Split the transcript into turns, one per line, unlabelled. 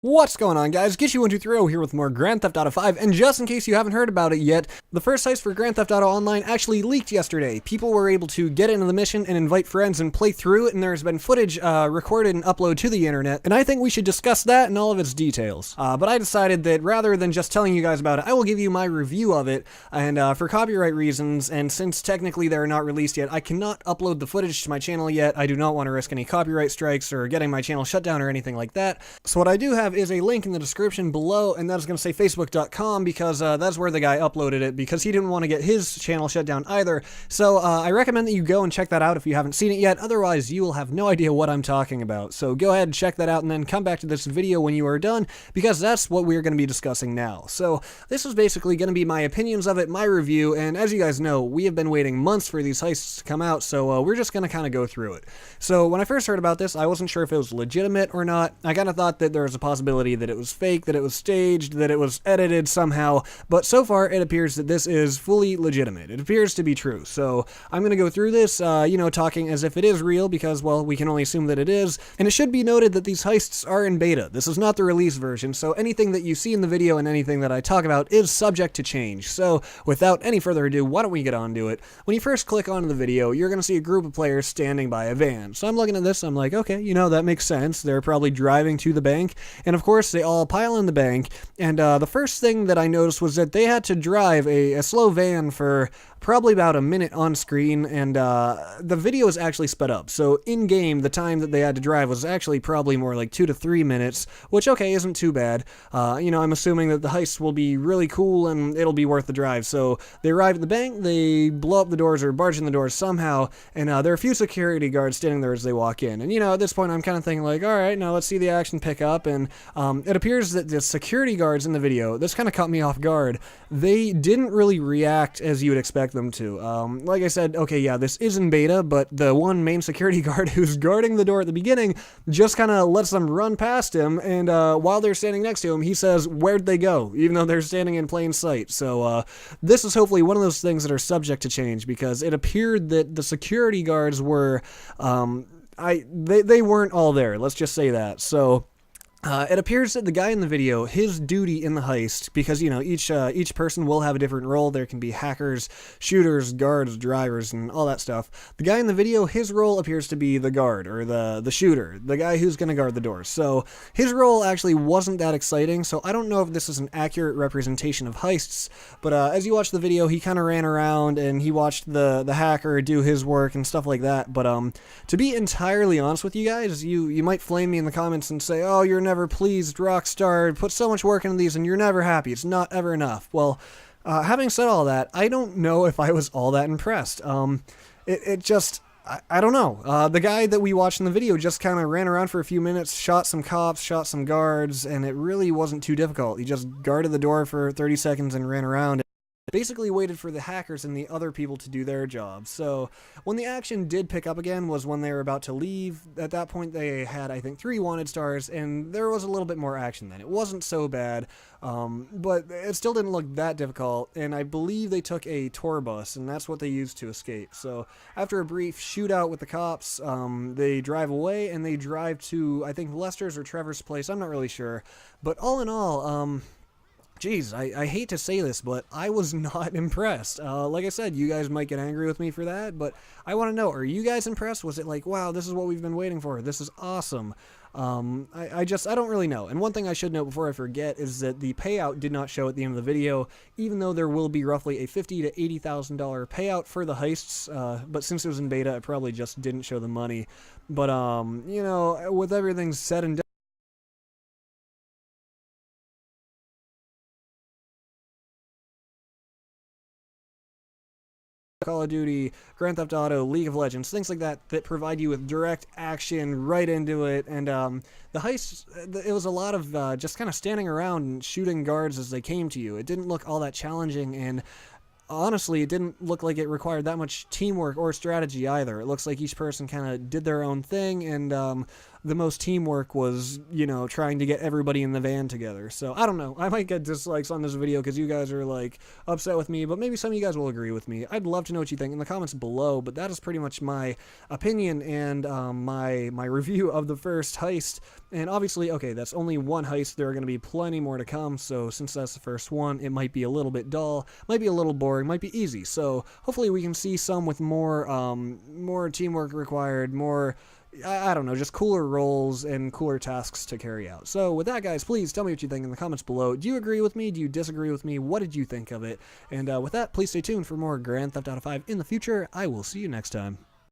What's going on, guys? Get123 here with more Grand Theft Auto 5, and just in case you haven't heard about it yet, the first heist for Grand Theft Auto Online actually leaked yesterday. People were able to get into the mission and invite friends and play through it, and there's been footage recorded and uploaded to the internet, and I think we should discuss that and all of its details. But I decided that rather than just telling you guys about it, I will give you my review of it, and for copyright reasons, and since technically they're not released yet, I cannot upload the footage to my channel yet. I do not want to risk any copyright strikes or getting my channel shut down or anything like that. So what I do have is a link in the description below, and that is going to say facebook.com because that's where the guy uploaded it, because he didn't want to get his channel shut down either. So I recommend that you go and check that out if you haven't seen it yet. Otherwise, you will have no idea what I'm talking about. So go ahead and check that out and then come back to this video when you are done, because that's what we're going to be discussing now. So this is basically going to be my opinions of it, my review, and as you guys know, we have been waiting months for these heists to come out, so we're just going to kind of go through it. So when I first heard about this, I wasn't sure if it was legitimate or not. I kind of thought that there was a possibility that it was fake, that it was staged, that it was edited somehow, but so far it appears that this is fully legitimate. It appears to be true, so I'm going to go through this, talking as if it is real, because, well, we can only assume that it is, and it should be noted that these heists are in beta. This is not the release version, so anything that you see in the video and anything that I talk about is subject to change. So without any further ado, why don't we get on to it? When you first click onto the video, you're going to see a group of players standing by a van. So I'm looking at this, I'm like, okay, that makes sense. They're probably driving to the bank, and of course they all pile in the bank, and the first thing that I noticed was that they had to drive a slow van for probably about a minute on screen, and the video is actually sped up. So in-game, the time that they had to drive was actually probably more like 2 to 3 minutes, which, okay, isn't too bad. I'm assuming that the heist will be really cool and it'll be worth the drive. So they arrive at the bank, they blow up the doors or barge in the doors somehow, and there are a few security guards standing there as they walk in. And, at this point, I'm kind of thinking like, all right, now let's see the action pick up, and it appears that the security guards in the video, this kind of caught me off guard. They didn't really react as you would expect them to. Like I said, okay, yeah, this is in beta, but the one main security guard who's guarding the door at the beginning just kind of lets them run past him, and while they're standing next to him, he says, "Where'd they go?" even though they're standing in plain sight. So this is hopefully one of those things that are subject to change, because it appeared that the security guards were, they weren't all there, let's just say that. So it appears that the guy in the video, his duty in the heist, because, each person will have a different role. There can be hackers, shooters, guards, drivers, and all that stuff. The guy in the video, his role appears to be the guard, or the shooter, the guy who's going to guard the doors. So his role actually wasn't that exciting, so I don't know if this is an accurate representation of heists, but as you watch the video, he kind of ran around, and he watched the hacker do his work and stuff like that. But to be entirely honest with you guys, you might flame me in the comments and say, "Oh, you're never pleased, Rockstar, put so much work into these and you're never happy, it's not ever enough." Well, having said all that, I don't know if I was all that impressed. It just, I don't know. The guy that we watched in the video just kind of ran around for a few minutes, shot some cops, shot some guards, and it really wasn't too difficult. He just guarded the door for 30 seconds and ran around. Basically waited for the hackers and the other people to do their job. So when the action did pick up again was when they were about to leave. At that point they had, I think, 3 wanted stars, and there was a little bit more action then. It wasn't so bad, but it still didn't look that difficult, and I believe they took a tour bus, and that's what they used to escape. So after a brief shootout with the cops, they drive away, and they drive to, I think, Lester's or Trevor's place. I'm not really sure, but all in all, geez, I hate to say this, but I was not impressed. Like I said, you guys might get angry with me for that, but I want to know, are you guys impressed? Was it like, wow, this is what we've been waiting for, this is awesome? I don't really know. And one thing I should note before I forget is that the payout did not show at the end of the video, even though there will be roughly a $50,000 to $80,000 payout for the heists, but since it was in beta, it probably just didn't show the money. But, with everything said and done, Call of Duty, Grand Theft Auto, League of Legends, things like that that provide you with direct action right into it. And the heist, it was a lot of just kind of standing around and shooting guards as they came to you. It didn't look all that challenging, and honestly, it didn't look like it required that much teamwork or strategy either. It looks like each person kind of did their own thing, and the most teamwork was, you know, trying to get everybody in the van together. So I don't know. I might get dislikes on this video because you guys are like upset with me, but maybe some of you guys will agree with me. I'd love to know what you think in the comments below, but that is pretty much my opinion and my review of the first heist. And obviously, okay, that's only one heist. There are going to be plenty more to come, so since that's the first one, it might be a little bit dull, might be a little boring, might be easy. So hopefully we can see some with more more teamwork required, more, I don't know, just cooler roles and cooler tasks to carry out. So with that, guys, please tell me what you think in the comments below. Do you agree with me? Do you disagree with me? What did you think of it? And with that, please stay tuned for more Grand Theft Auto 5 in the future. I will see you next time.